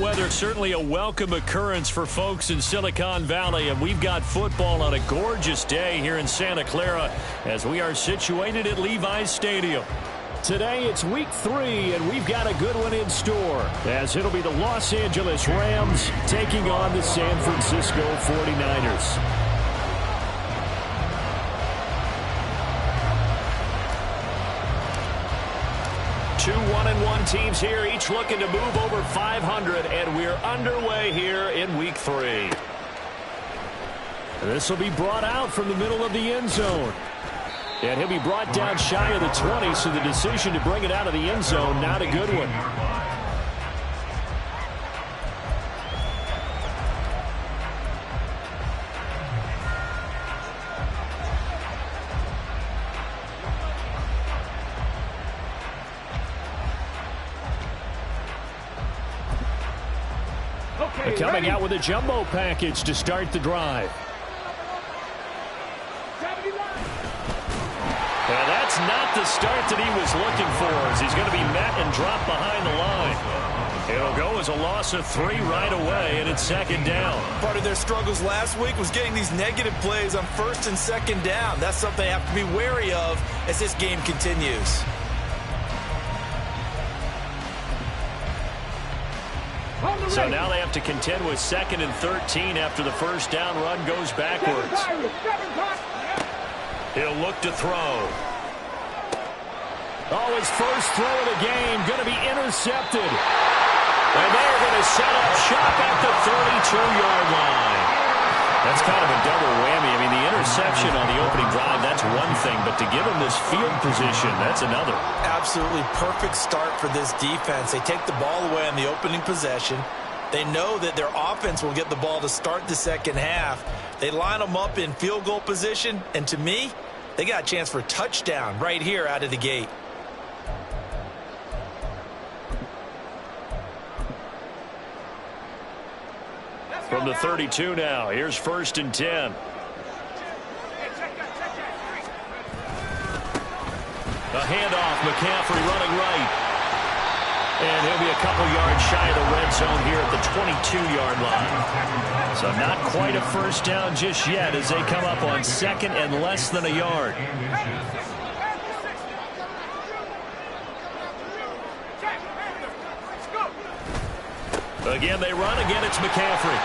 weather, certainly a welcome occurrence for folks in Silicon Valley, and we've got football on a gorgeous day here in Santa Clara as we are situated at Levi's Stadium. Today it's week 3, and we've got a good one in store, as it'll be the Los Angeles Rams taking on the San Francisco 49ers. Two 1-1 teams here, each looking to move over 500, and we're underway here in week 3. This will be brought out from the middle of the end zone. And he'll be brought down shy of the 20, so the decision to bring it out of the end zone, not a good one. Coming out with a jumbo package to start the drive. Well, that's not the start that he was looking for, as he's going to be met and dropped behind the line. It'll go as a loss of 3 right away, and it's second down. Part of their struggles last week was getting these negative plays on first and second down. That's something they have to be wary of as this game continues. So now they have to contend with 2nd and 13 after the first down run goes backwards. He'll look to throw. Oh, his first throw of the game going to be intercepted. And they're going to set up shop at the 32-yard line. That's kind of a double whammy. I mean, the interception on the opening drive, that's one thing, but to give him this field position, that's another. Absolutely perfect start for this defense. They take the ball away on the opening possession. They know that their offense will get the ball to start the second half. They line them up in field goal position, and to me, they got a chance for a touchdown right here out of the gate. From the 32 now, here's 1st and 10. A handoff, McCaffrey running right. And he'll be a couple yards shy of the red zone here at the 22-yard line. So not quite a first down just yet as they come up on 2nd and less than a yard. Again, they run. Again, it's McCaffrey.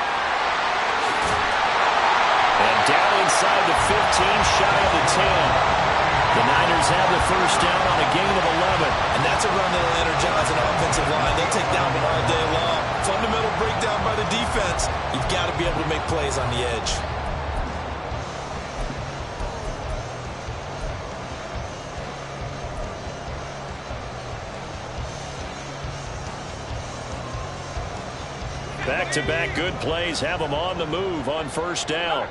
And down inside the 15, shy of the 10. The Niners have the first down on a gain of 11. And that's a run that'll energize an offensive line. They'll take that one all day long. Fundamental breakdown by the defense. You've got to be able to make plays on the edge. Back-to-back good plays have them on the move on first down.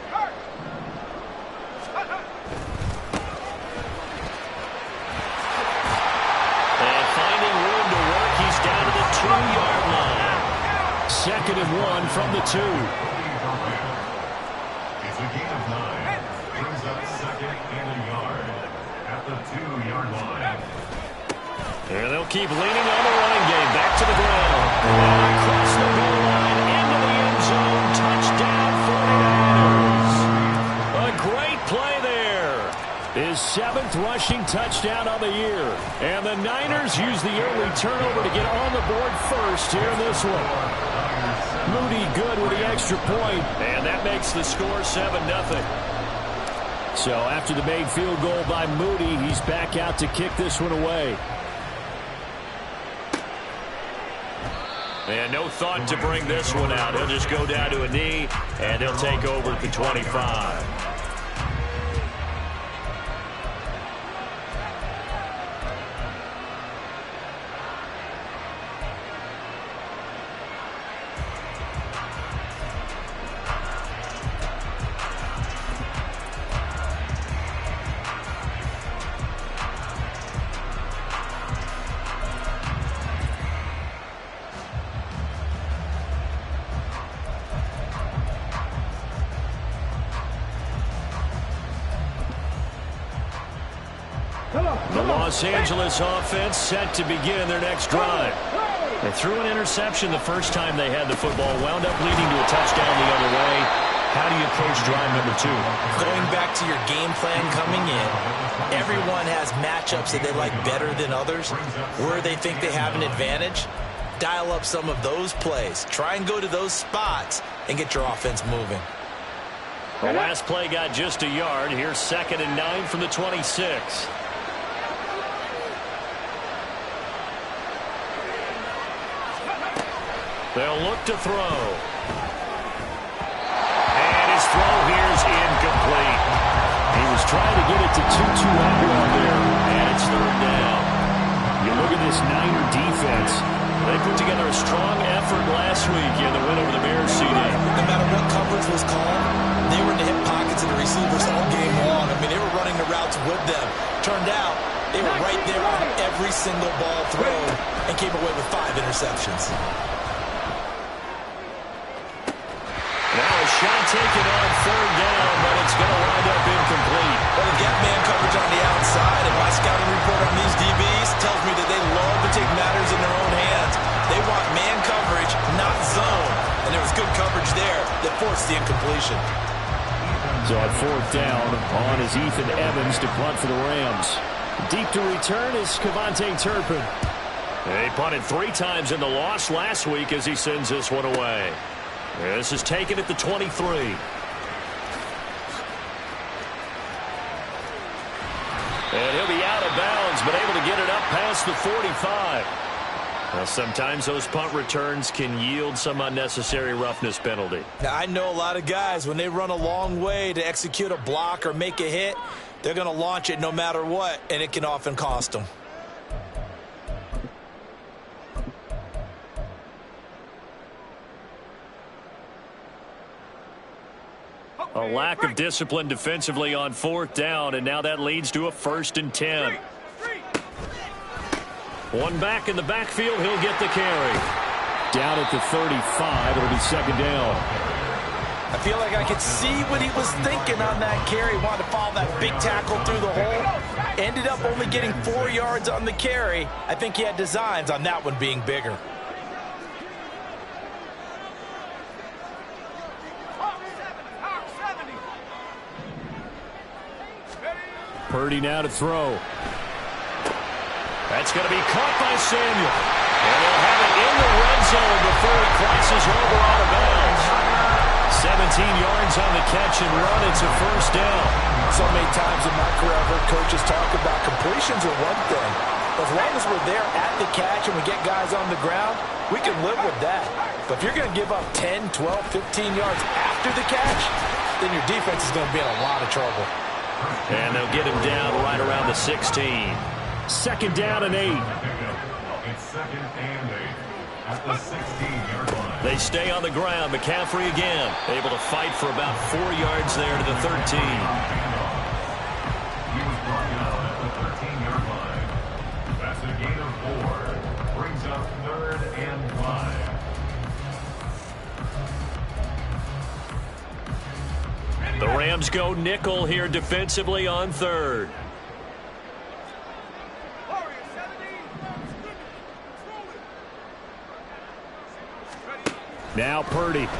And finding room to work, he's down to the 2-yard line. 2nd and 1 from the 2. It's a gain of 9. Brings up 2nd and a yard at the 2-yard line. And they'll keep leaning on the running game. Back to the ground. And across the goal line into the end zone. Touchdown 49ers. A great play there. His 7th rushing touchdown of the year. And the Niners use the early turnover to get on the board first here in this one. Moody good with the extra point. And that makes the score 7-0. So after the made field goal by Moody, he's back out to kick this one away. And no thought to bring this one out. He'll just go down to a knee, and he'll take over at the 25. The Los Angeles offense set to begin their next drive. They threw an interception the first time they had the football, wound up leading to a touchdown the other way. How do you approach drive number 2? Going back to your game plan coming in, everyone has matchups that they like better than others, where they think they have an advantage. Dial up some of those plays. Try and go to those spots and get your offense moving. The last play got just a yard. Here's 2nd and 9 from the 26. They'll look to throw. And his throw here is incomplete. He was trying to get it to Tutu Atwell there, and it's 3rd down. You look at this Niner defense. They put together a strong effort last week in the win over the Bears, CD. No matter what coverage was called, they were in the hip pockets of the receivers all game long. I mean, they were running the routes with them. Turned out, they were right there on every single ball thrown and came away with 5 interceptions. Now a shot taken on 3rd down, but it's going to wind up incomplete. Well, they get man coverage on the outside, and my scouting report on these DBs tells me that they love to take matters in their own hands. They want man coverage, not zone. And there was good coverage there that forced the incompletion. So on 4th down, on is Ethan Evans to punt for the Rams. Deep to return is Kevontae Turpin. They punted 3 times in the loss last week as he sends this one away. This is taken at the 23. And he'll be out of bounds, but able to get it up past the 45. Well, sometimes those punt returns can yield some unnecessary roughness penalty. Now, I know a lot of guys, when they run a long way to execute a block or make a hit, they're going to launch it no matter what, and it can often cost them. A lack of discipline defensively on 4th down, and now that leads to a 1st and 10. One back in the backfield, he'll get the carry. Down at the 35, it'll be 2nd down. I feel like I could see what he was thinking on that carry. Wanted to follow that big tackle through the hole. Ended up only getting 4 yards on the carry. I think he had designs on that one being bigger. Purdy now to throw. That's going to be caught by Samuel. And they'll have it in the red zone before he crosses over out of bounds. 17 yards on the catch and run. It's a 1st down. So many times in my career I've heard coaches talk about completions are one thing. As long as we're there at the catch and we get guys on the ground, we can live with that. But if you're going to give up 10, 12, 15 yards after the catch, then your defense is going to be in a lot of trouble. And they'll get him down right around the 16. 2nd down and 8. It's 2nd and 8 at the 16-yard line. They stay on the ground. McCaffrey again, able to fight for about 4 yards there to the 13. He was brought down at the 13-yard line. That's a gain of 4. Brings up 3rd and 5. The Rams go nickel here defensively on 3rd. Now Purdy. That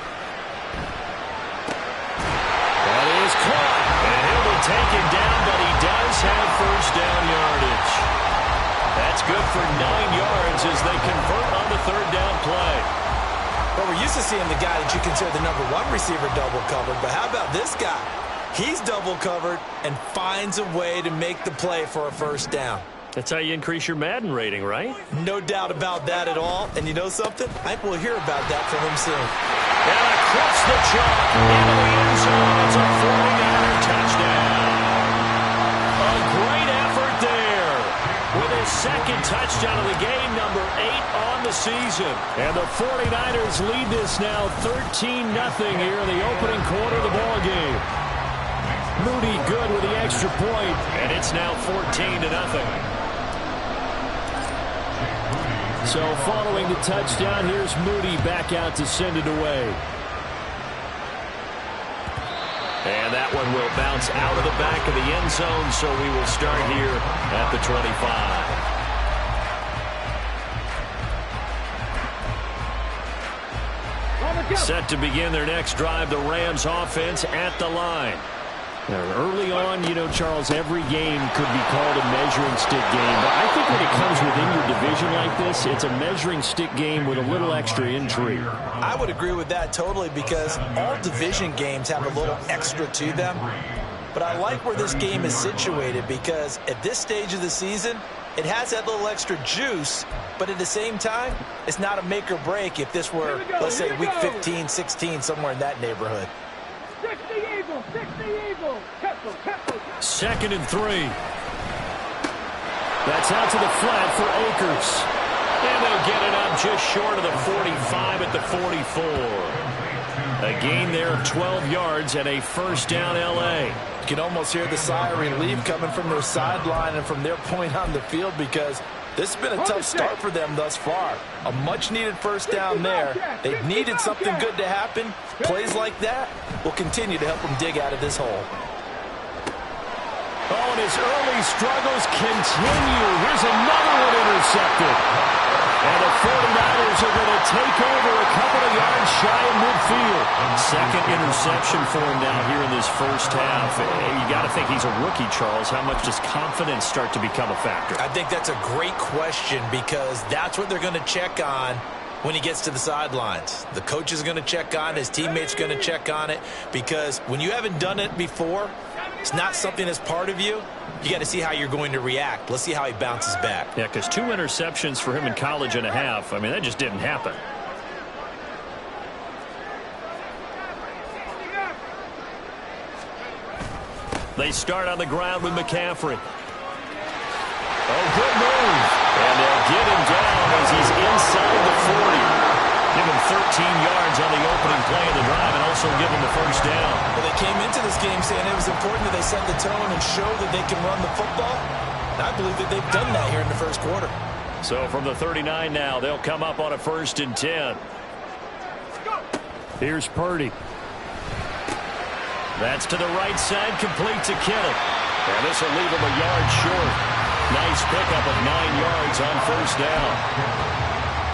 is caught. And he'll be taken down, but he does have 1st down yardage. That's good for 9 yards as they convert on the 3rd down play. Well, we're used to seeing the guy that you consider the #1 receiver double covered, but how about this guy? He's double covered and finds a way to make the play for a 1st down. That's how you increase your Madden rating, right? No doubt about that at all. And you know something? I will hear about that from him soon. And across the chalk into the end zone. It's a 49er touchdown. A great effort there. With his 2nd touchdown of the game, number 8 on the season. And the 49ers lead this now 13-0 here in the opening quarter of the ball game. Moody good with the extra point, and it's now 14-0. So following the touchdown, here's Moody back out to send it away. And that one will bounce out of the back of the end zone, so we will start here at the 25. Set to begin their next drive, the Rams offense at the line. Now, early on, you know, Charles, every game could be called a measuring stick game. But I think when it comes within your division like this, it's a measuring stick game with a little extra intrigue. I would agree with that totally because all division games have a little extra to them. But I like where this game is situated because at this stage of the season, it has that little extra juice, but at the same time, it's not a make or break if this were, let's say, week 15, 16, somewhere in that neighborhood. 2nd and 3. That's out to the flat for Akers. And they'll get it up just short of the 45 at the 44. A gain there of 12 yards and a first down L.A. You can almost hear the sigh of relief coming from their sideline and from their point on the field because this has been a tough start for them thus far. A much-needed first down there. They've needed something good to happen. Plays like that will continue to help them dig out of this hole. Oh, and his early struggles continue. Here's another one intercepted. And the 49ers are going to take over a couple of yards shy of midfield. Second interception for him now here in this first half. You got to think he's a rookie, Charles. How much does confidence start to become a factor? I think that's a great question because that's what they're going to check on when he gets to the sidelines. The coach is going to check on it. His teammates are going to check on it because when you haven't done it before, it's not something that's part of you. You got to see how you're going to react. Let's see how he bounces back. Yeah, because 2 interceptions for him in college and a half. I mean, that just didn't happen. They start on the ground with McCaffrey. Oh, good move. And they'll get him down as he's inside the 40. Give him 13 yards on the opening play of the drive and also give him the first down. Well, they came into this game saying it was important that they set the tone and show that they can run the football. And I believe that they've done that here in the first quarter. So from the 39 now, they'll come up on a 1st and 10. Here's Purdy. That's to the right side, complete to Kittle. And this will leave him a yard short. Nice pickup of 9 yards on first down.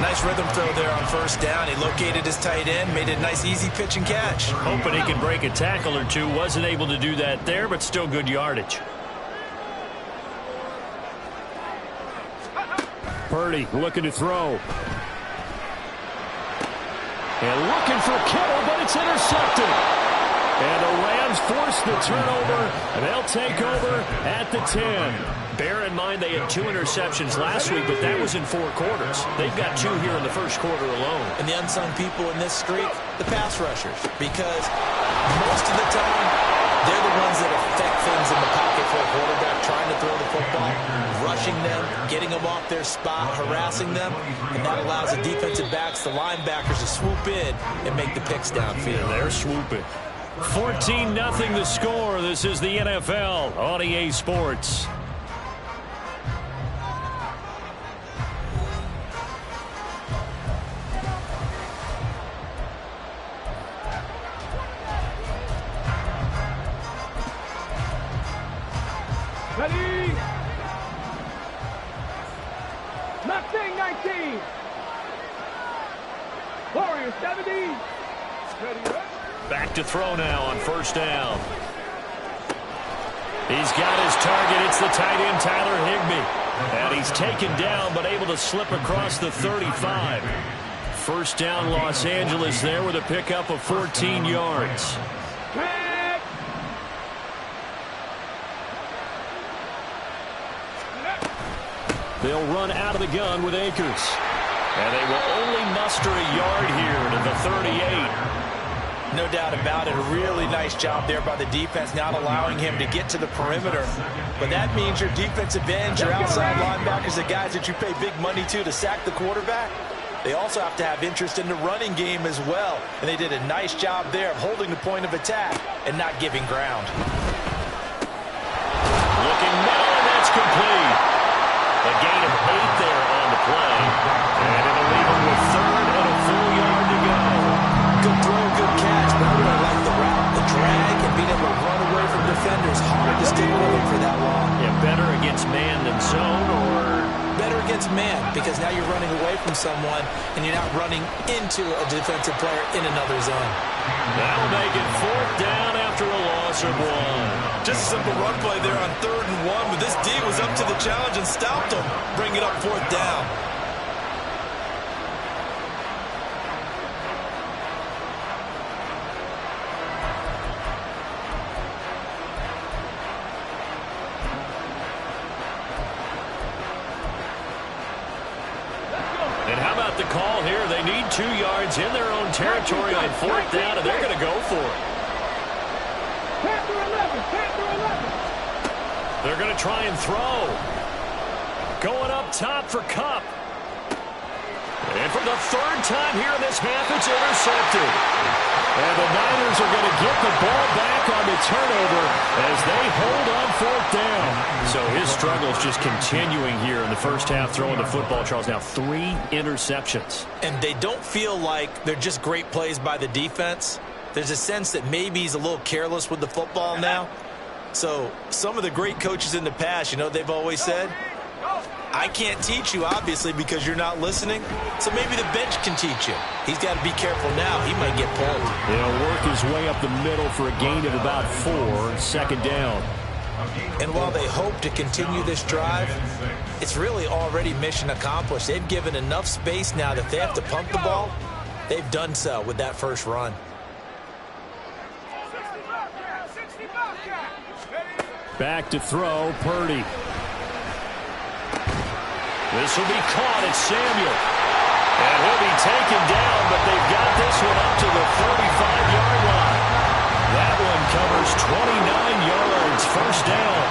Nice rhythm throw there on first down. He located his tight end, made it a nice easy pitch and catch. Hoping he could break a tackle or two. Wasn't able to do that there, but still good yardage. Purdy looking to throw. And looking for Kittle, but it's intercepted. And the Rams force the turnover, and they'll take over at the 10. Bear in mind they had 2 interceptions last week, but that was in 4 quarters. They've got 2 here in the first quarter alone. And the unsung people in this streak, the pass rushers, because most of the time, they're the ones that affect things in the pocket for a quarterback, trying to throw the football, rushing them, getting them off their spot, harassing them, and that allows the defensive backs, the linebackers, to swoop in and make the picks downfield. They're swooping. 14-0 the score. This is the NFL on EA Sports. Ready? Mustang 19. Warrior 70. Ready? Back to throw now on first down. He's got his target. It's the tight end, Tyler Higbee. And he's taken down, but able to slip across the 35. First down, Los Angeles there with a pickup of 14 yards. They'll run out of the gun with Akers. And they will only muster a yard here to the 38. No doubt about it. A really nice job there by the defense, not allowing him to get to the perimeter. But that means your defensive ends, your outside linebackers, the guys that you pay big money to sack the quarterback, they also have to have interest in the running game as well. And they did a nice job there of holding the point of attack and not giving ground. Looking now, and that's complete. A gain of 8 there on the play. And it'll leave him with 3rd and a full yard to go. Good throw, good catch, but I really like the route, the drag, and being able to run away from defenders. Hard to stick with him for that long. Yeah, better against man than zone, or? Better against man. because now you're running away from someone and you're not running into a defensive player in another zone. That'll make it 4th down after a loss of 1. Just a simple run play there on 3rd and 1, but this D was up to the challenge and stopped them. Bring it up 4th down. And how about the call here? They need 2 yards in their own territory on 4th down, and they're going to go for it. Panther 11, Panther 11. They're going to try and throw. Going up top for Kupp. And for the 3rd time here in this half, it's intercepted. And the Niners are going to get the ball back on the turnover as they hold on 4th down. So his struggles just continuing here in the first half throwing the football, Charles. Now 3 interceptions. And they don't feel like they're just great plays by the defense. There's a sense that maybe he's a little careless with the football now. So some of the great coaches in the past, you know, they've always said, I can't teach you, obviously, because you're not listening. So maybe the bench can teach you. He's got to be careful now. He might get pulled. He'll work his way up the middle for a gain of about 4, 2nd down. And while they hope to continue this drive, it's really already mission accomplished. They've given enough space now that they have to pump the ball. They've done so with that first run. Back to throw, Purdy. This will be caught. It's Samuel. And he'll be taken down, but they've got this one up to the 35-yard line. That one covers 29 yards, 1st down.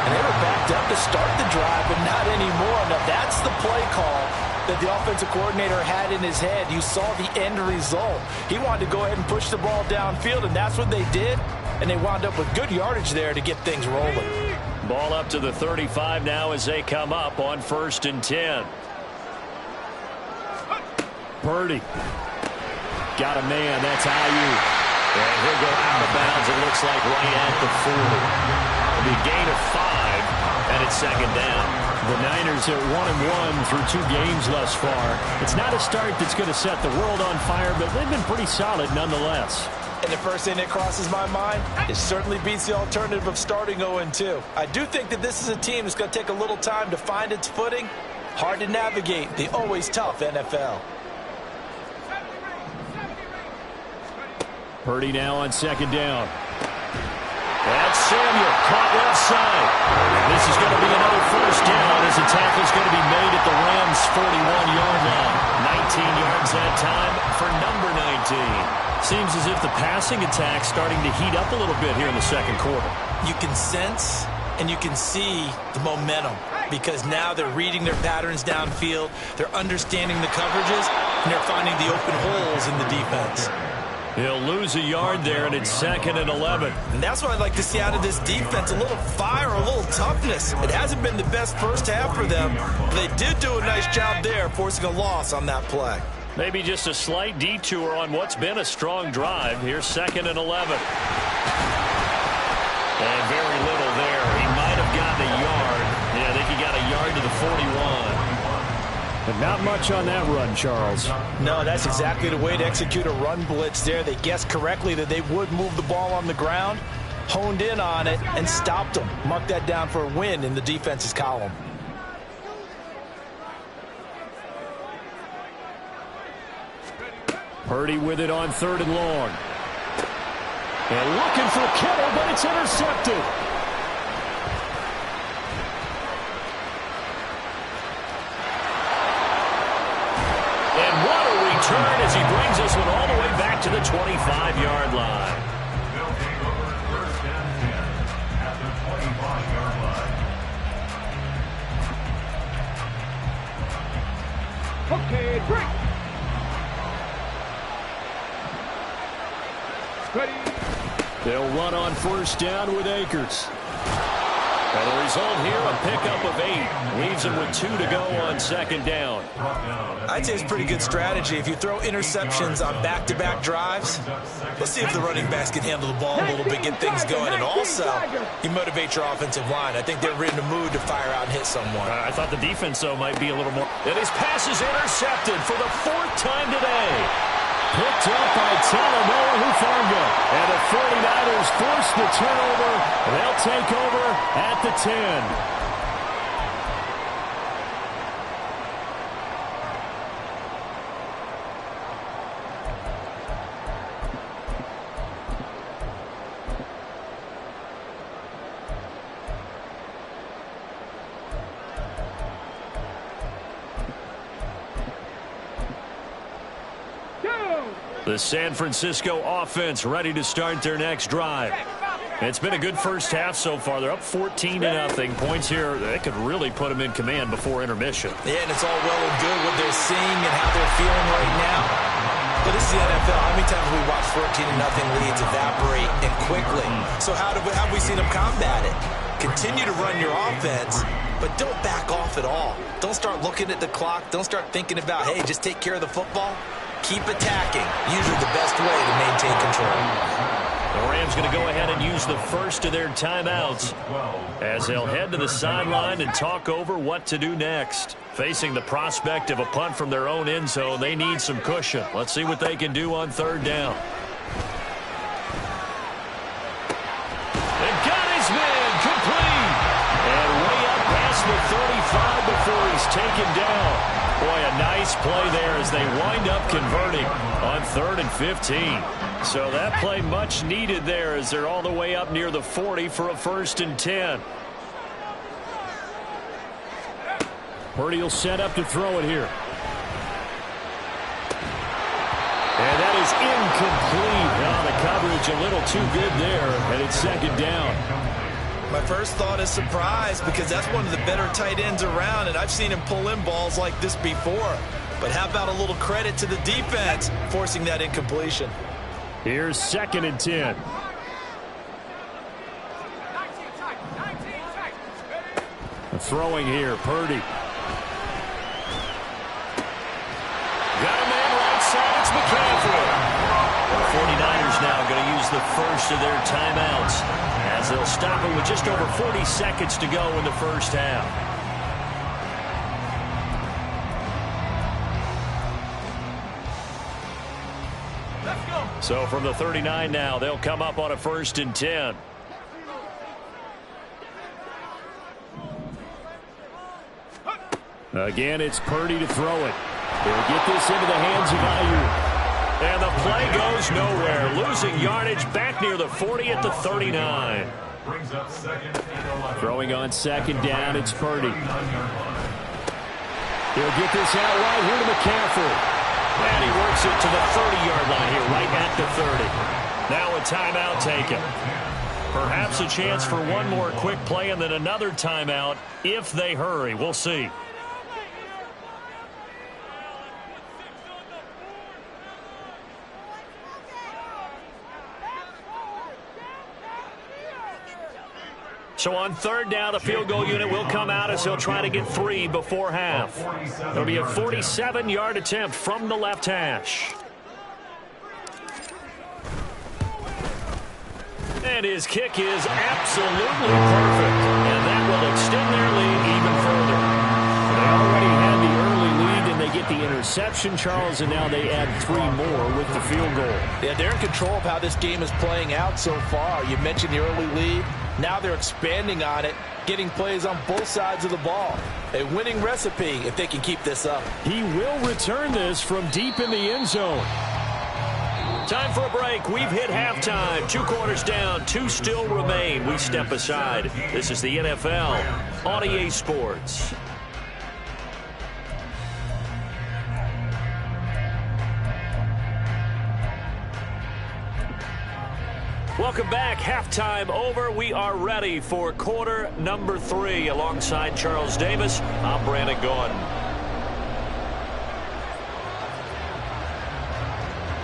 And they were backed up to start the drive, but not anymore. Now, that's the play call that the offensive coordinator had in his head. You saw the end result. He wanted to go ahead and push the ball downfield, and that's what they did. And they wound up with good yardage there to get things rolling. Ball up to the 35 now as they come up on 1st and 10. Purdy. Got a man. That's Ayuk. And he'll go out of bounds, it looks like, right at the 40. It'll be a gain of 5, and it's 2nd down. The Niners are 1-1 through 2 games thus far. It's not a start that's going to set the world on fire, but they've been pretty solid nonetheless. And the first thing that crosses my mind, it certainly beats the alternative of starting 0-2. I do think that this is a team that's going to take a little time to find its footing. Hard to navigate the always tough NFL. Purdy now on 2nd down. That's Samuel, caught left side. This is going to be another 1st down as the tackle is going to be made at the Rams' 41-yard line. 19 yards that time for number 19. Seems as if the passing attack's starting to heat up a little bit here in the 2nd quarter. You can sense and you can see the momentum because now they're reading their patterns downfield, they're understanding the coverages, and they're finding the open holes in the defense. He'll lose a yard there, and it's 2nd and 11. And that's what I'd like to see out of this defense, a little fire, a little toughness. It hasn't been the best first half for them. They did do a nice job there, forcing a loss on that play. Maybe just a slight detour on what's been a strong drive. Here's 2nd and 11. And very little there. He might have gotten a yard. Yeah, I think he got a yard to the 41. But not much on that run, Charles. No, that's exactly the way to execute a run blitz there. They guessed correctly that they would move the ball on the ground, honed in on it, and stopped them. Mark that down for a win in the defense's column. Purdy with it on 3rd and long. And looking for Kittle, but it's intercepted. And what a return as he brings us one all the way back to the 25-yard line. They'll take over 1st and 10 at the 25-yard line. Okay, break. Ready. They'll run on 1st down with Akers. And the result here, a pickup of 8. Leaves him with 2 to go on second down. I'd say it's pretty good strategy. If you throw interceptions on back-to-back drives, let's see if the running backs can handle the ball a little bit, get things going. And also, you motivate your offensive line. I think they're in the mood to fire out and hit someone. I thought the defense, though, might be a little more. And his pass is intercepted for the 4th time today. Picked up by Talanoa Hufanga. And the 49ers force the turnover. They'll take over at the 10. The San Francisco offense ready to start their next drive. It's been a good first half so far. They're up 14-0. Points here, they could really put them in command before intermission. Yeah, and it's all well and good what they're seeing and how they're feeling right now. But this is the NFL. How many times have we watched 14-0 leads evaporate and quickly? So how have we seen them combat it? Continue to run your offense, but don't back off at all. Don't start looking at the clock. Don't start thinking about, hey, just take care of the football. Keep attacking. Usually the best way to maintain control. The Rams going to go ahead and use the first of their timeouts as they'll head to the sideline and talk over what to do next. Facing the prospect of a punt from their own end zone, they need some cushion. Let's see what they can do on 3rd down. They got his man complete. And way up past the 35 before he's taken down. Boy, a nice play there as they wind up converting on 3rd and 15. So that play much needed there as they're all the way up near the 40 for a 1st and 10. Purdy will set up to throw it here. And that is incomplete. Now the coverage a little too good there, and it's 2nd down. My first thought is surprise because that's one of the better tight ends around, and I've seen him pull in balls like this before. But how about a little credit to the defense forcing that incompletion? Here's 2nd and 10. Throwing here, Purdy. Got a man right side, it's McCaffrey. The 49ers now going to use the first of their timeouts as they'll stop it with just over 40 seconds to go in the first half. Let's go. So from the 39 now, they'll come up on a 1st and 10. Again, it's Purdy to throw it. They'll get this into the hands of Ayuk. And the play goes nowhere. Losing yardage back near the 40 at the 39. Brings up 2nd and 11. Throwing on 2nd down, it's Purdy. He'll get this out right here to McCaffrey. And he works it to the 30-yard line here, right at the 30. Now a timeout taken. Perhaps a chance for one more quick play and then another timeout if they hurry. We'll see. So on 3rd down, the field goal unit will come out as he'll try to get 3 before half. It'll be a 47-yard attempt from the left hash. And his kick is absolutely perfect. And that will extend their lead even further. They already had the early lead, and they get the interception, Charles, and now they add 3 more with the field goal. Yeah, they're in control of how this game is playing out so far. You mentioned the early lead. Now they're expanding on it, getting plays on both sides of the ball. A winning recipe if they can keep this up. He will return this from deep in the end zone. Time for a break. We've hit halftime. 2 quarters down, 2 still remain. We step aside. This is the NFL on EA Sports. Welcome back. Halftime over. We are ready for quarter number 3. Alongside Charles Davis, I'm Brandon Gordon.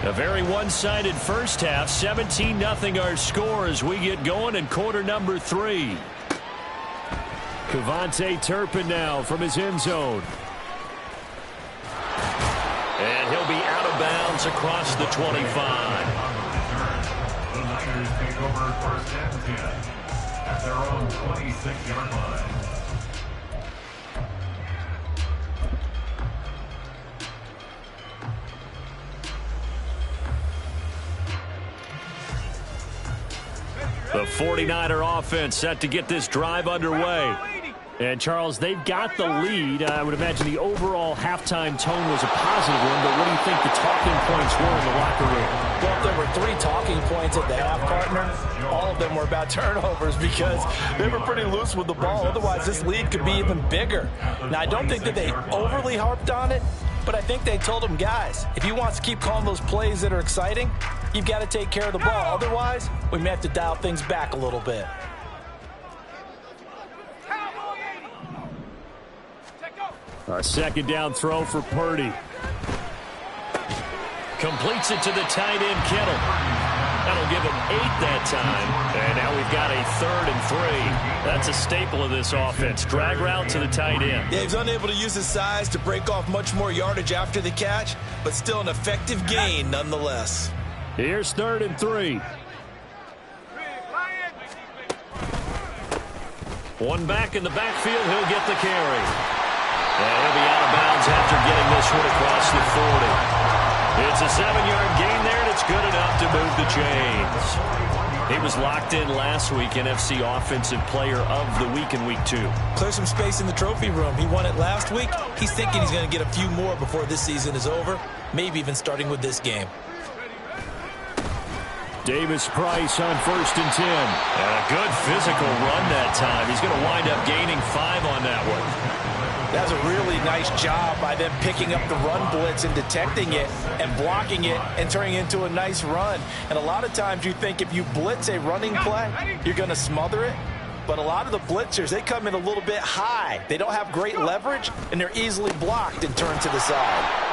A very one-sided first half. 17-0 our score as we get going in quarter number 3. Kevontae Turpin now from his end zone. And he'll be out of bounds across the 25. The Niners take over first and 10 at their own 26-yard line. The 49er offense set to get this drive underway. And, Charles, they've got the lead. I would imagine the overall halftime tone was a positive one, but what do you think the talking points were in the locker room? Well, if there were 3 talking points at the half, partner, all of them were about turnovers because they were pretty loose with the ball. Otherwise, this lead could be even bigger. Now, I don't think that they overly harped on it, but I think they told them, guys, if you want to keep calling those plays that are exciting, you've got to take care of the ball. Otherwise, we may have to dial things back a little bit. A second down throw for Purdy. Completes it to the tight end, Kittle. That'll give him 8 that time. And now we've got a 3rd and 3. That's a staple of this offense. Drag route to the tight end. Yeah, he's unable to use his size to break off much more yardage after the catch, but still an effective gain nonetheless. Here's 3rd and 3. One back in the backfield. He'll get the carry. And he'll be out of bounds after getting this one across the 40. It's a 7-yard gain there, and it's good enough to move the chains. He was locked in last week, NFC Offensive Player of the Week in Week 2. Clear some space in the trophy room. He won it last week. He's thinking he's going to get a few more before this season is over, maybe even starting with this game. Davis Price on 1st and 10. And a good physical run that time. He's going to wind up gaining 5 on that one. That's a really nice job by them picking up the run blitz and detecting it and blocking it and turning it into a nice run. And a lot of times you think if you blitz a running play, you're going to smother it. But a lot of the blitzers, they come in a little bit high. They don't have great leverage, and they're easily blocked and turned to the side.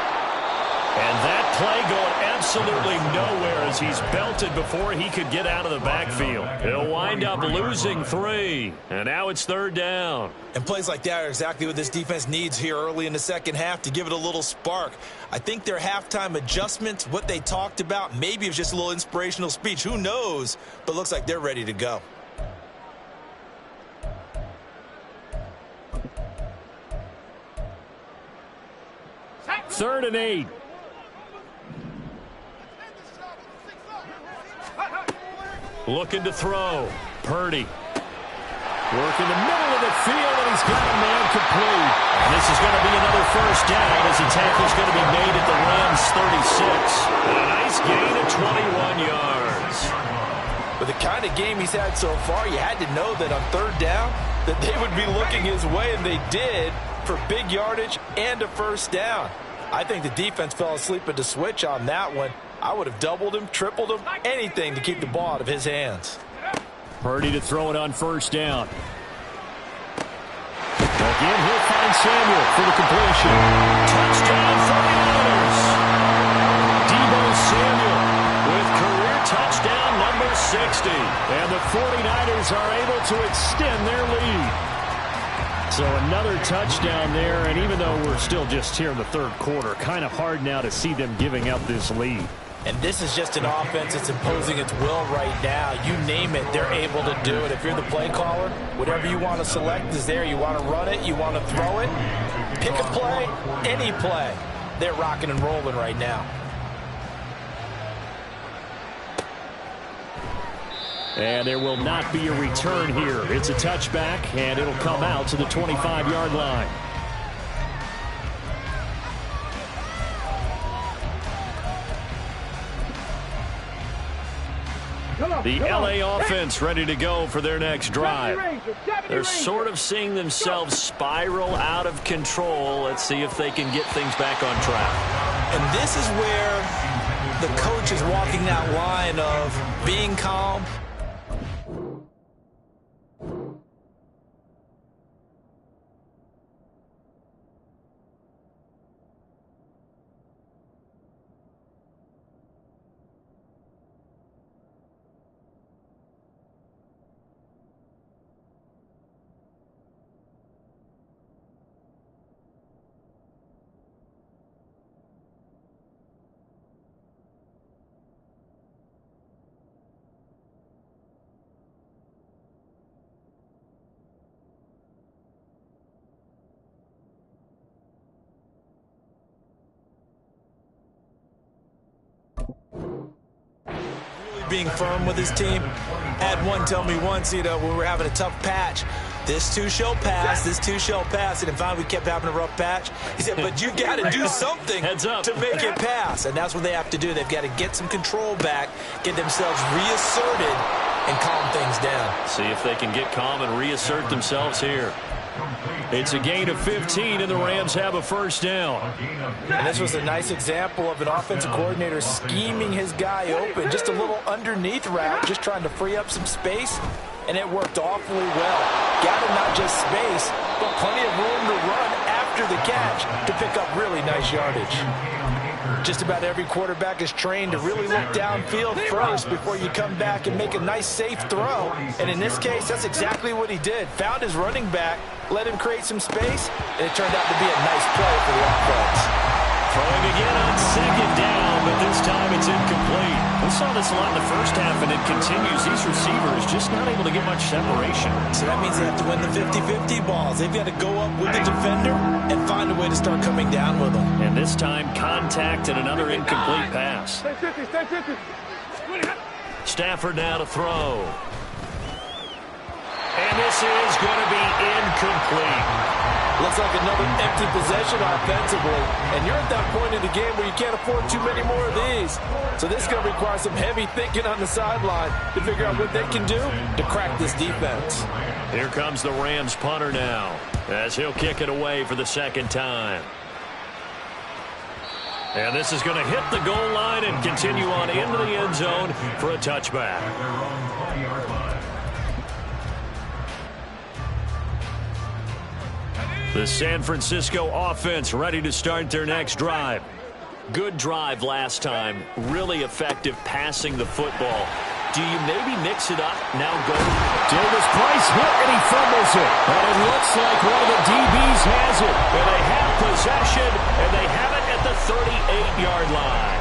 And that play going absolutely nowhere as he's belted before he could get out of the backfield. He'll wind up losing 3. And now it's 3rd down. And plays like that are exactly what this defense needs here early in the second half to give it a little spark. I think their halftime adjustments, what they talked about, maybe it was just a little inspirational speech. Who knows? But looks like they're ready to go. Third and 8. Looking to throw. Purdy. Work in the middle of the field, and he's got a man complete. And this is going to be another first down as the tackle's going to be made at the Rams' 36. And a nice gain of 21 yards. With the kind of game he's had so far, you had to know that on 3rd down that they would be looking his way, and they did for big yardage and a first down. I think the defense fell asleep at the switch on that one. I would have doubled him, tripled him, anything to keep the ball out of his hands. Purdy to throw it on first down. Again, he'll find Samuel for the completion. Touchdown 49ers. Deebo Samuel with career touchdown number 60. And the 49ers are able to extend their lead. So another touchdown there, and even though we're still just here in the 3rd quarter, kind of hard now to see them giving up this lead. And this is just an offense that's imposing its will right now. You name it, they're able to do it. If you're the play caller, whatever you want to select is there. You want to run it, you want to throw it, pick a play, any play. They're rocking and rolling right now. And there will not be a return here. It's a touchback, and it'll come out to the 25-yard line. The LA offense ready to go for their next drive. They're sort of seeing themselves spiral out of control. Let's see if they can get things back on track. And this is where the coach is walking that line of being calm, Being firm with his team. Had one tell me once, when we were having a tough patch, this too shall pass, this too shall pass. And finally we kept having a rough patch. He said, but you got to do something to make it pass. And that's what they have to do. They've got to get some control back, get themselves reasserted, and calm things down. See if they can get calm and reassert themselves here. It's a gain of 15, and the Rams have a first down. And this was a nice example of an offensive coordinator scheming his guy open. Just a little underneath route, just trying to free up some space, and it worked awfully well. Got him not just space, but plenty of room to run after the catch to pick up really nice yardage. Just about every quarterback is trained to really look downfield first before you come back and make a nice, safe throw. And in this case, that's exactly what he did. Found his running back, let him create some space, and it turned out to be a nice play for the offense. Throwing again on second down, but this time it's incomplete. We saw this a lot in the first half, and it continues. These receivers just not able to get much separation. So that means they have to win the 50-50 balls. They've got to go up with the defender and find a way to start coming down with them. And this time, contact and another incomplete pass. Stafford now to throw. And this is going to be incomplete. Looks like another empty possession offensively. And you're at that point in the game where you can't afford too many more of these. So this is going to require some heavy thinking on the sideline to figure out what they can do to crack this defense. Here comes the Rams punter now, as he'll kick it away for the second time. And this is going to hit the goal line and continue on into the end zone for a touchback. The San Francisco offense ready to start their next drive. Good drive last time. Really effective passing the football. Do you maybe mix it up? Now go. Davis Price hit and he fumbles it. And it looks like one of the DBs has it. And they have possession, and they have it at the 38-yard line.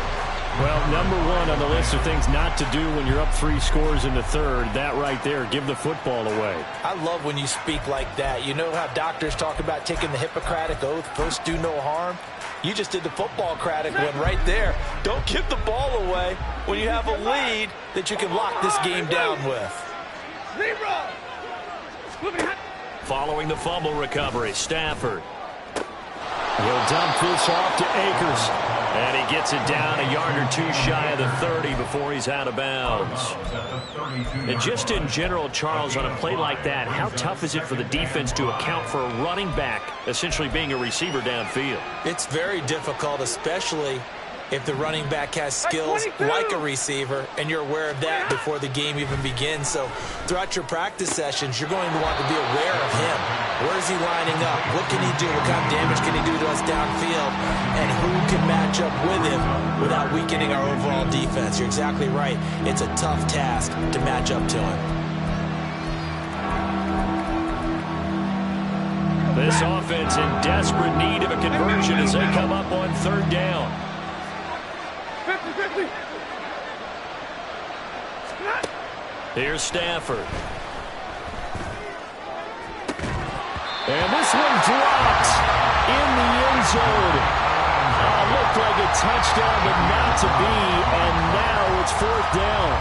Well, number one on the list of things not to do when you're up 3 scores in the third, that right there, give the football away. I love when you speak like that. You know how doctors talk about taking the Hippocratic Oath, first do no harm? You just did the football-cratic one right there. Don't give the ball away when you have a lead that you can lock this game down with. Following the fumble recovery, Stafford. He'll dump this off to Akers. And he gets it down a yard or two shy of the 30 before he's out of bounds. And just in general, Charles, on a play like that, how tough is it for the defense to account for a running back essentially being a receiver downfield? It's very difficult, especially if the running back has skills like a receiver, and you're aware of that before the game even begins. So throughout your practice sessions, you're going to want to be aware of him. Where is he lining up? What can he do? What kind of damage can he do to us downfield? And who can match up with him without weakening our overall defense? You're exactly right. It's a tough task to match up to him. This offense in desperate need of a conversion as they come up on third down. Here's Stafford. And this one dropped in the end zone. Looked like a touchdown, but not to be, and now it's fourth down.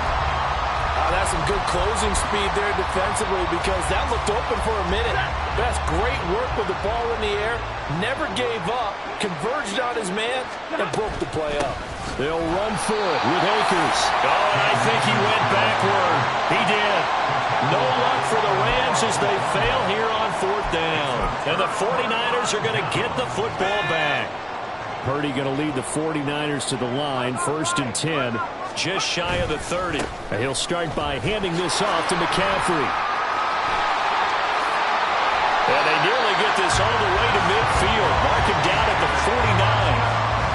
That's some good closing speed there defensively because that looked open for a minute. That's great work with the ball in the air. Never gave up, converged on his man, and broke the play up. They'll run for it with Akers. Oh, and I think he went backward. He did. No luck for the Rams as they fail here on fourth down. And the 49ers are going to get the football back. Purdy going to lead the 49ers to the line, 1st and 10. Just shy of the 30. And he'll start by handing this off to McCaffrey. And they nearly get this all the way to midfield. Mark him down at the 49.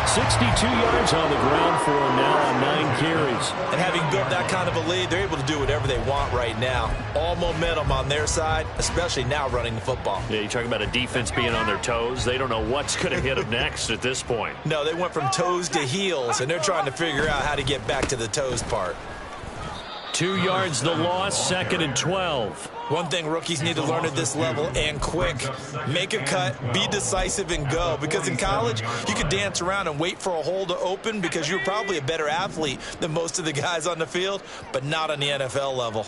62 yards on the ground for him now on 9 carries. And having built that kind of a lead, they're able to do whatever they want right now. All momentum on their side, especially now running the football. Yeah, you talk about a defense being on their toes. They don't know what's going to hit them next at this point. No, they went from toes to heels, and they're trying to figure out how to get back to the toes part. 2 yards the loss, 2nd and 12. One thing rookies need to learn at this level, and quick, make a cut, be decisive, and go. Because in college, you could dance around and wait for a hole to open because you're probably a better athlete than most of the guys on the field, but not on the NFL level.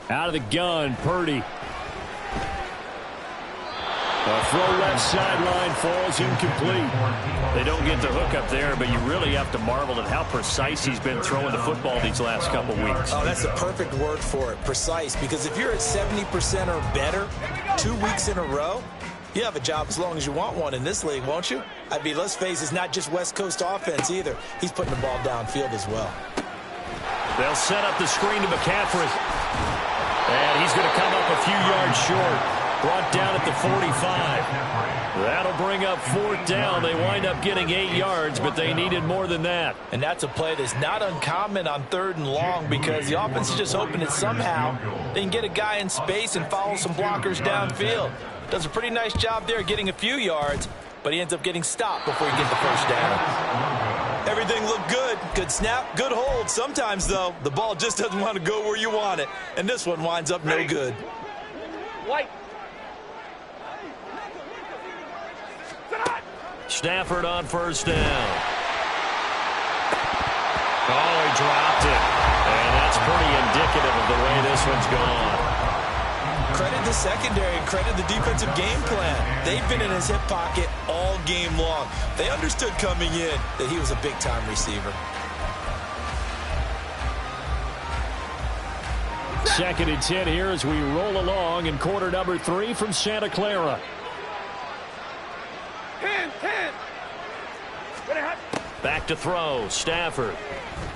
Out of the gun, Purdy. A throw left sideline falls incomplete. They don't get the hook up there, but you really have to marvel at how precise he's been throwing the football these last couple weeks. Oh, that's the perfect word for it, precise. Because if you're at 70% or better 2 weeks in a row, you have a job as long as you want one in this league, won't you? I mean, let's face it, it's not just West Coast offense either. He's putting the ball downfield as well. They'll set up the screen to McCaffrey. And he's going to come up a few yards short. Brought down at the 45. That'll bring up 4th down. They wind up getting 8 yards, but they needed more than that. And that's a play that's not uncommon on 3rd and long because the offense is just hoping that somehow they can get a guy in space and follow some blockers downfield. Does a pretty nice job there getting a few yards, but he ends up getting stopped before he gets the 1st down. Everything looked good. Good snap, good hold. Sometimes, though, the ball just doesn't want to go where you want it. And this one winds up no good. White. Stafford on 1st down. Oh, he dropped it. And that's pretty indicative of the way this one's gone. Credit the secondary and credit the defensive game plan. They've been in his hip pocket all game long. They understood coming in that he was a big-time receiver. 2nd and 10 here as we roll along in quarter number 3 from Santa Clara. 10. Back to throw. Stafford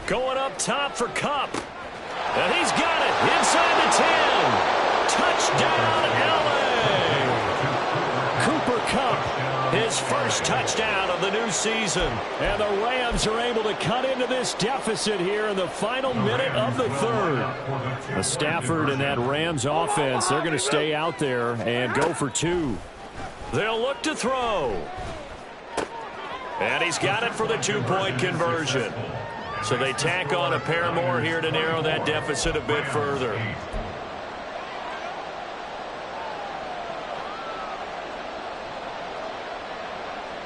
going up top for Kupp. And he's got it inside the 10. Touchdown, LA. Cooper Kupp, his first touchdown of the new season. And the Rams are able to cut into this deficit here in the final minute of the 3rd. Stafford and that Rams offense, they're going to stay out there and go for 2. They'll look to throw. And he's got it for the 2-point conversion. So they tack on a pair more here to narrow that deficit a bit further.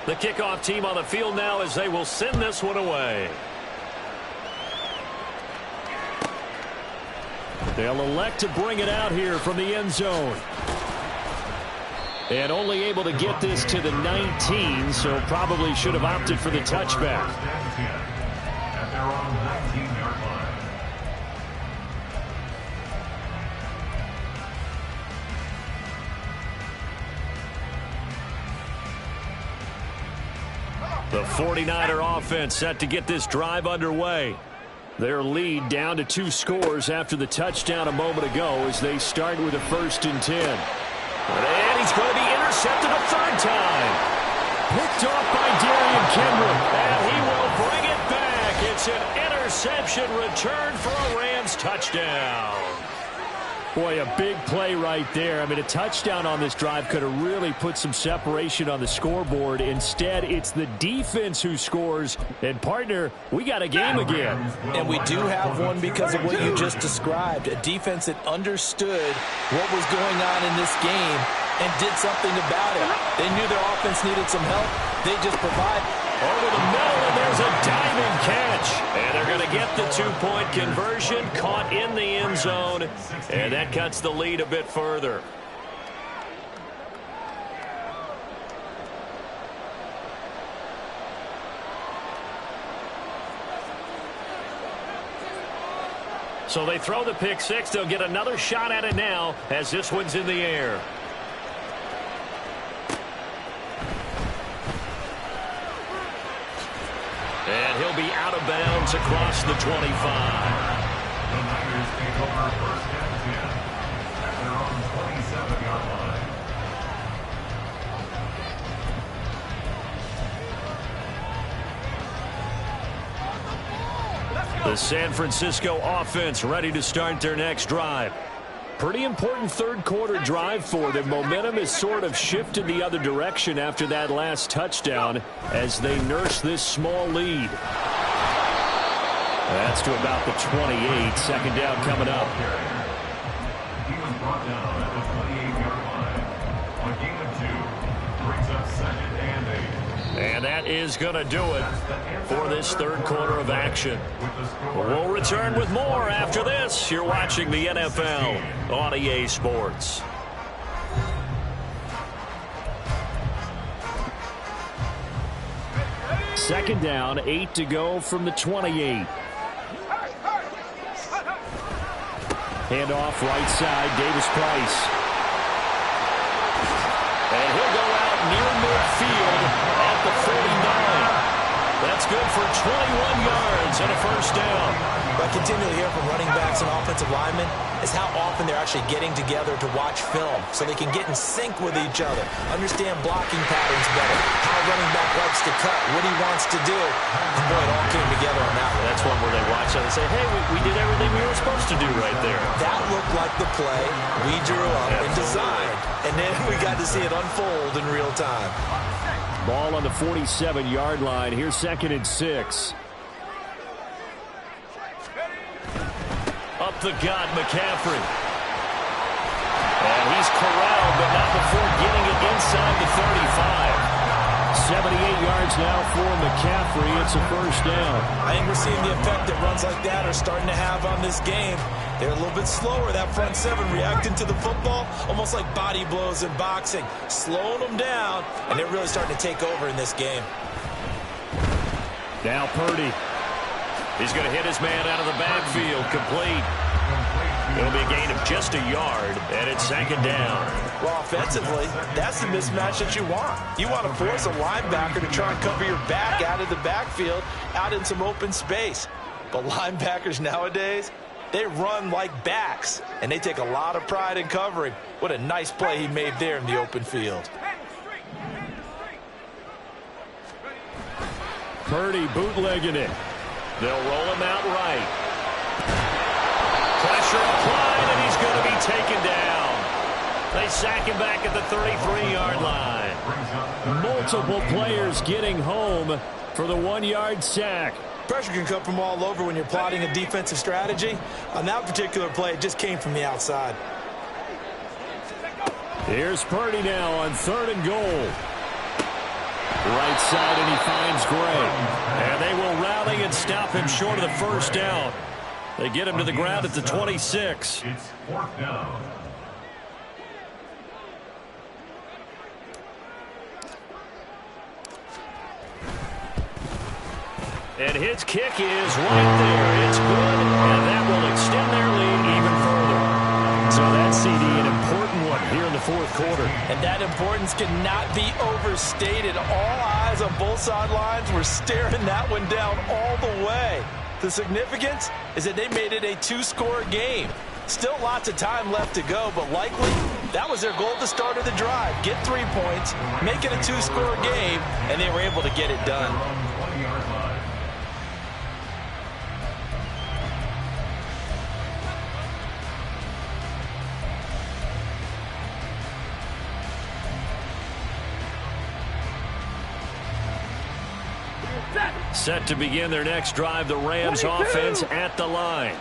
The kickoff team on the field now as they will send this one away. They'll elect to bring it out here from the end zone. And only able to get this to the 19, so probably should have opted for the touchback. At their own 19-yard line. The 49er offense set to get this drive underway. Their lead down to 2 scores after the touchdown a moment ago as they start with a 1st and 10. And he's going to be intercepted a 3rd time. Picked off by Darian Kendrick. And he will bring it back. It's an interception return for a Rams touchdown. Boy, a big play right there. I mean, a touchdown on this drive could have really put some separation on the scoreboard. Instead, it's the defense who scores. And, partner, we got a game again. And we do have one because of what you just described. A defense that understood what was going on in this game and did something about it. They knew their offense needed some help. They just provide. Over the middle, and there's a diving catch. And they're going to get the 2-point conversion, caught in the end zone. And that cuts the lead a bit further. So they throw the pick 6. They'll get another shot at it now as this one's in the air. And he'll be out of bounds across the 25. The Niners take over 1st and 10 at their own 27-yard line. The San Francisco offense ready to start their next drive. Pretty important 3rd quarter drive for them. Momentum has sort of shifted the other direction after that last touchdown as they nurse this small lead. That's to about the 28. Second down coming up. He was brought down at the 28-yard line. On gain of 2, brings up 2nd and 8. And that is going to do it for this third quarter of action. We'll return with more after this. You're watching the NFL on EA Sports. Second down, 8 to go from the 28. Handoff right side, Davis-Price. And he'll go out near midfield at the 49. That's good for 21 yards and a first down. What I continually hear from running backs and offensive linemen is how often they're actually getting together to watch film so they can get in sync with each other, understand blocking patterns better, how a running back likes to cut, what he wants to do. And boy, it all came together on that one. That's one where they watch and they say, hey, we did everything we were supposed to do right there. That looked like the play we drew up and designed. And then we got to see it unfold in real time. Ball on the 47-yard line. Here's 2nd and 6. Up the gut, McCaffrey. And he's corralled, but not before getting it inside the 35. 78 yards now for McCaffrey. It's a first down. I think we're seeing the effect that runs like that are starting to have on this game. They're a little bit slower, that front seven, reacting to the football, almost like body blows in boxing, slowing them down, and they're really starting to take over in this game. Now Purdy. He's going to hit his man out of the backfield, complete. It'll be a gain of just a yard, and it's 2nd down. Well, offensively, that's the mismatch that you want. You want to force a linebacker to try and cover your back out of the backfield, out in some open space. But linebackers nowadays, they run like backs, and they take a lot of pride in covering. What a nice play he made there in the open field. Purdy bootlegging it. They'll roll him out right. Pressure applied, and he's going to be taken down. They sack him back at the 33-yard line. Multiple players getting home for the 1-yard sack. Pressure can come from all over when you're plotting a defensive strategy. On that particular play, it just came from the outside. Here's Purdy now on 3rd and goal. Right side, and he finds Gray. And they will rally and stop him short of the first down. They get him to the ground at the 26. It's 4th down. And his kick is right there. It's good, and that will extend their lead even further. So that CD, an important one here in the 4th quarter. And that importance cannot be overstated. All eyes on both sidelines were staring that one down all the way. The significance is that they made it a 2-score game. Still lots of time left to go, but likely that was their goal at the start of the drive. Get 3 points, make it a 2-score game, and they were able to get it done. Set to begin their next drive, the Rams offense at the line.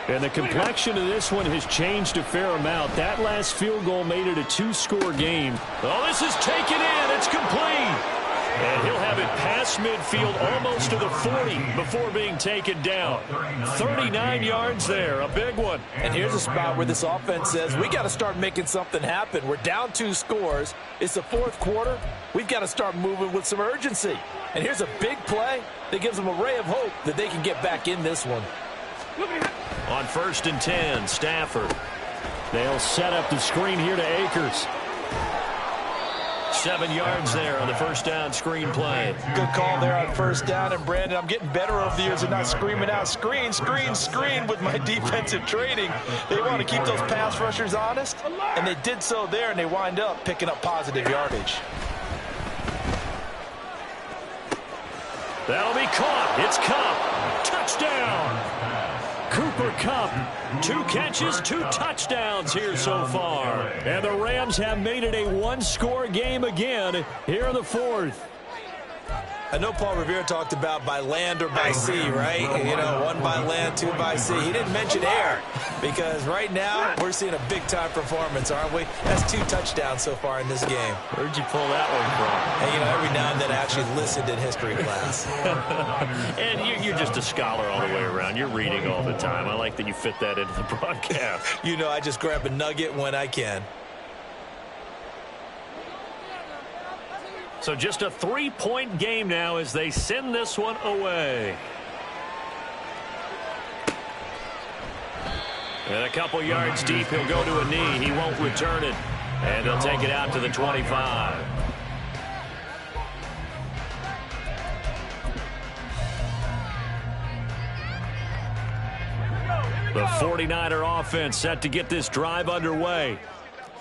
And the complexion of this one has changed a fair amount. That last field goal made it a 2-score game. Oh, this is taken in. It's complete. And he'll have it past midfield almost to the 40 before being taken down. 39 yards there, a big one. And here's a spot where this offense says, we got to start making something happen. We're down 2 scores. It's the 4th quarter. We've got to start moving with some urgency. And here's a big play that gives them a ray of hope that they can get back in this one. On 1st and 10, Stafford. They'll set up the screen here to Akers. 7 yards there on the first down screen play. Good call there on 1st down. And Brandon, I'm getting better over the years of not screaming out screen, screen, screen with my defensive training. They want to keep those pass rushers honest, and they did so there, and they wind up picking up positive yardage. That'll be caught. It's Kupp. Touchdown. Cooper Kupp, 2 catches, 2 touchdowns here so far. And the Rams have made it a 1-score game again here in the 4th. I know Paul Revere talked about by land or by sea, right? You know, one by land, two by sea. He didn't mention air because right now we're seeing a big-time performance, aren't we? That's 2 touchdowns so far in this game. Where'd you pull that one from? And, you know, every now and then I actually listened in history class. And you're just a scholar all the way around. You're reading all the time. I like that you fit that into the broadcast. You know, I just grab a nugget when I can. So just a 3-point game now as they send this one away. And a couple yards deep, he'll go to a knee. He won't return it. And they'll take it out to the 25. The 49er offense set to get this drive underway.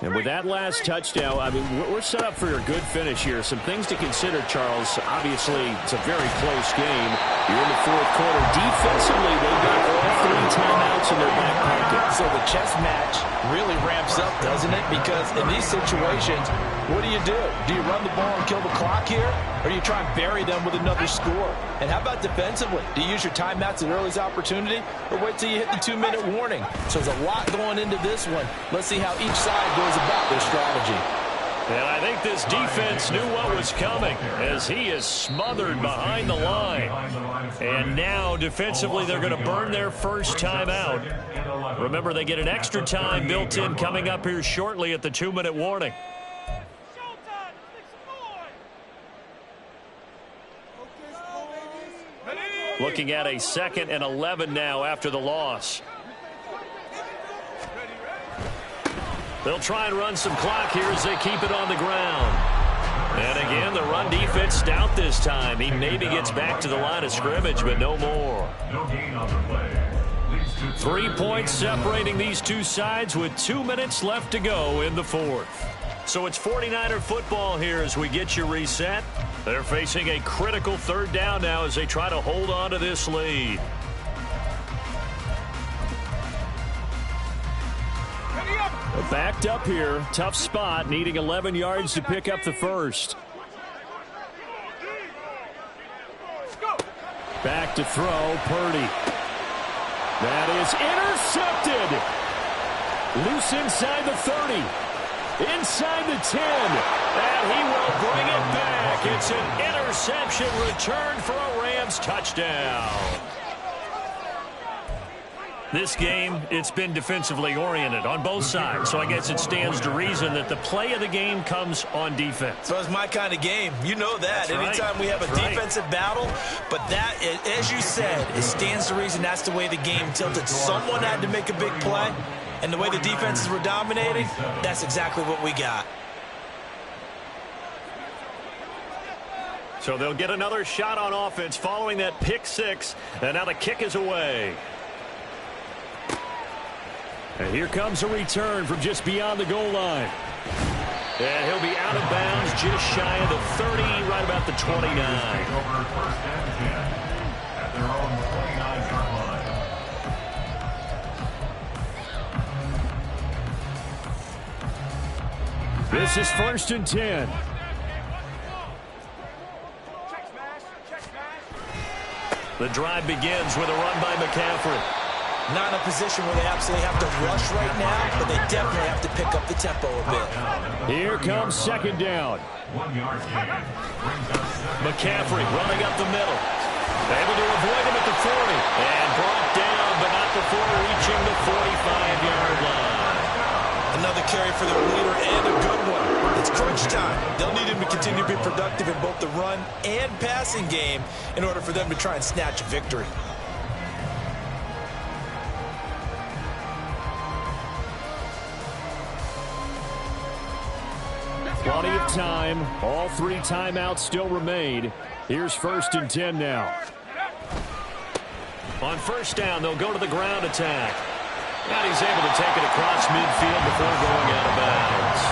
And with that last touchdown, I mean, we're set up for a good finish here. Some things to consider, Charles. Obviously, it's a very close game. You're in the 4th quarter. Defensively, they've got all 3 timeouts in their back pocket. So the chess match really ramps up, doesn't it? Because in these situations, what do? Do you run the ball and kill the clock here? Or do you try and bury them with another score? And how about defensively? Do you use your timeouts at earliest opportunity? Or wait till you hit the 2-minute warning? So there's a lot going into this one. Let's see how each side goes about their strategy. And I think this defense knew what was coming as he is smothered behind the line. And now defensively they're going to burn their first timeout. Remember, they get an extra time built in coming up here shortly at the 2-minute warning. Looking at a 2nd and 11 now after the loss. They'll try and run some clock here as they keep it on the ground. And again, the run defense stout this time. He maybe gets back to the line of scrimmage, but no more. 3 points separating these two sides with 2 minutes left to go in the 4th. So it's 49er football here as we get you reset. They're facing a critical 3rd down now as they try to hold on to this lead. Backed up here. Tough spot, needing 11 yards to pick up the first. Back to throw, Purdy. That is intercepted. Loose inside the 30. Inside the 10. And he will bring it back. It's an interception return for a Rams touchdown. This game, it's been defensively oriented on both sides, so I guess it stands to reason that the play of the game comes on defense. So it's my kind of game. You know that. Anytime we have a defensive battle, but that, as you said, it stands to reason that's the way the game tilted. Someone had to make a big play, and the way the defenses were dominating, that's exactly what we got. So they'll get another shot on offense following that pick 6, and now the kick is away. And here comes a return from just beyond the goal line. And he'll be out of bounds just shy of the 30, right about the 29. At their own 29-yard line. This is 1st and 10. The drive begins with a run by McCaffrey. Not in a position where they absolutely have to rush right now, but they definitely have to pick up the tempo a bit. Here comes 2nd down. 1 yard gain. McCaffrey running up the middle. Able to avoid him at the 40. And brought down, but not before reaching the 45-yard line. Another carry for the leader and a good one. It's crunch time. They'll need him to continue to be productive in both the run and passing game in order for them to try and snatch a victory. Plenty of time. All 3 timeouts still remain. Here's 1st and 10 now. On 1st down, they'll go to the ground attack. And he's able to take it across midfield before going out of bounds.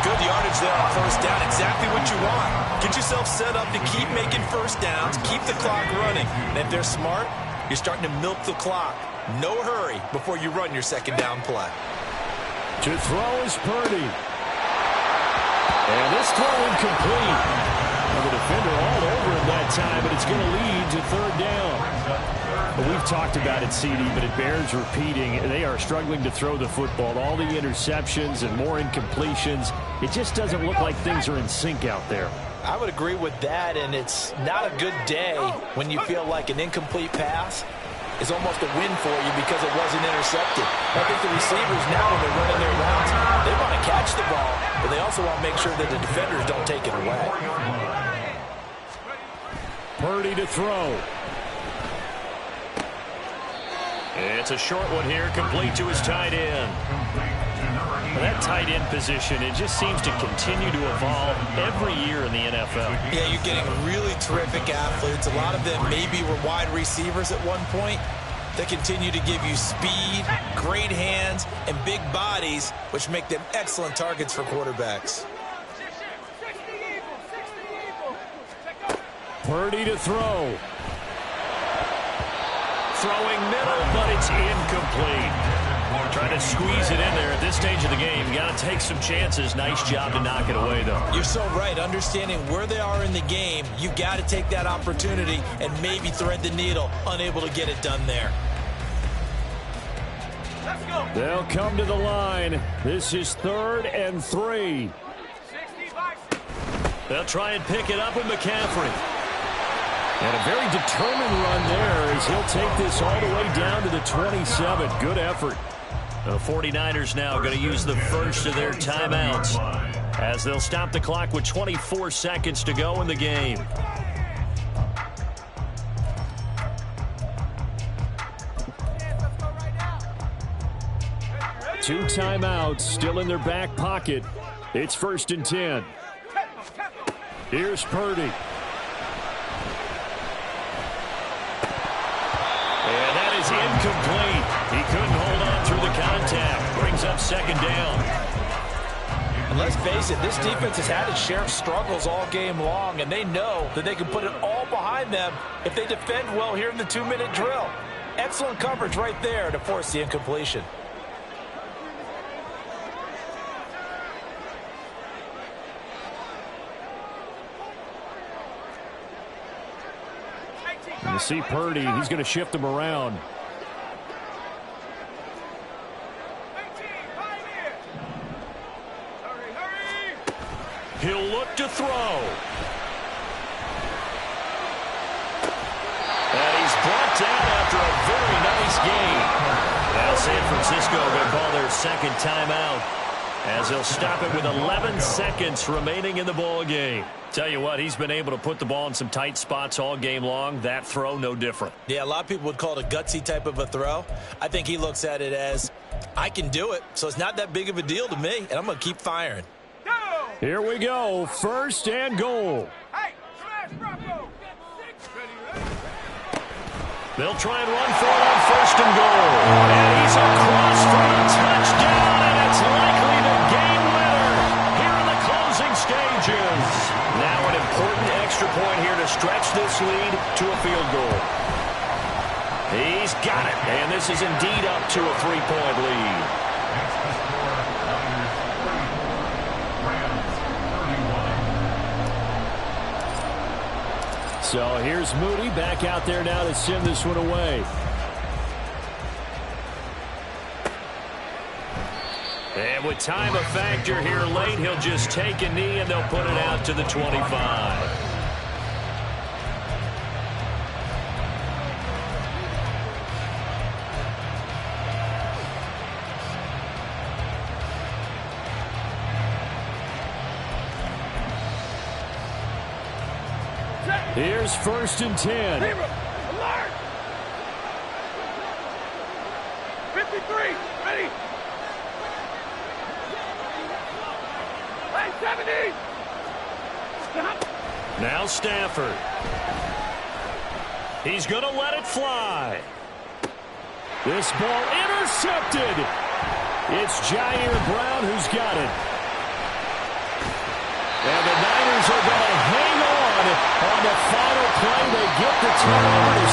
Good yardage there on 1st down. Exactly what you want. Get yourself set up to keep making 1st downs. Keep the clock running. And if they're smart, you're starting to milk the clock. No hurry before you run your 2nd down play. To throw is Purdy. And this throw incomplete. And the defender all over him that that time, and it's going to lead to third down. Well, we've talked about it, CD, but it bears repeating. They are struggling to throw the football. All the interceptions and more incompletions. It just doesn't look like things are in sync out there. I would agree with that, and it's not a good day when you feel like an incomplete pass is almost a win for you because it wasn't intercepted. I think the receivers now, when they're running their routes, they want to catch the ball, but they also want to make sure that the defenders don't take it away. Purdy to throw. It's a short one here, complete to his tight end. Well, that tight end position, it just seems to continue to evolve every year in the NFL. Yeah, you're getting really terrific athletes. A lot of them maybe were wide receivers at one point. They continue to give you speed, great hands, and big bodies, which make them excellent targets for quarterbacks. Purdy to throw. Throwing middle, but it's incomplete. Trying to squeeze it in there at this stage of the game. You got to take some chances. Nice job to knock it away, though. You're so right. Understanding where they are in the game, you got to take that opportunity and maybe thread the needle. Unable to get it done there. Let's go. They'll come to the line. This is 3rd and 3. 65. They'll try and pick it up with McCaffrey. And a very determined run there as he'll take this all the way down to the 27. Good effort. The 49ers now going to use the first of their timeouts as they'll stop the clock with 24 seconds to go in the game. Two timeouts still in their back pocket. It's 1st and 10. Here's Purdy. And that is incomplete. He couldn't hold on through the contact. Brings up 2nd down. And let's face it, this defense has had its share of struggles all game long, and they know that they can put it all behind them if they defend well here in the 2-minute drill. Excellent coverage right there to force the incompletion. You see Purdy, he's going to shift him around. He'll look to throw. And he's brought down after a very nice game. Now San Francisco going to call their 2nd timeout as they'll stop it with 11 seconds remaining in the ball game. Tell you what, he's been able to put the ball in some tight spots all game long. That throw, no different. Yeah, a lot of people would call it a gutsy type of a throw. I think he looks at it as, I can do it, so it's not that big of a deal to me, and I'm going to keep firing. Here we go, 1st and goal. Hey, smash, Bronco. They'll try and run for it on 1st and goal. And he's across for a touchdown, and it's likely the game winner here in the closing stages. Now an important extra point here to stretch this lead to a field goal. He's got it, and this is indeed up to a 3-point lead. So here's Moody back out there now to send this one away. And with time a factor here late, he'll just take a knee and they'll put it out to the 25. Here's 1st and 10. Alert! 53, ready? Hey, 70! Now Stafford. He's going to let it fly. This ball intercepted. It's Jair Brown who's got it. And the Niners are going to hang on the final play. They get the turnover to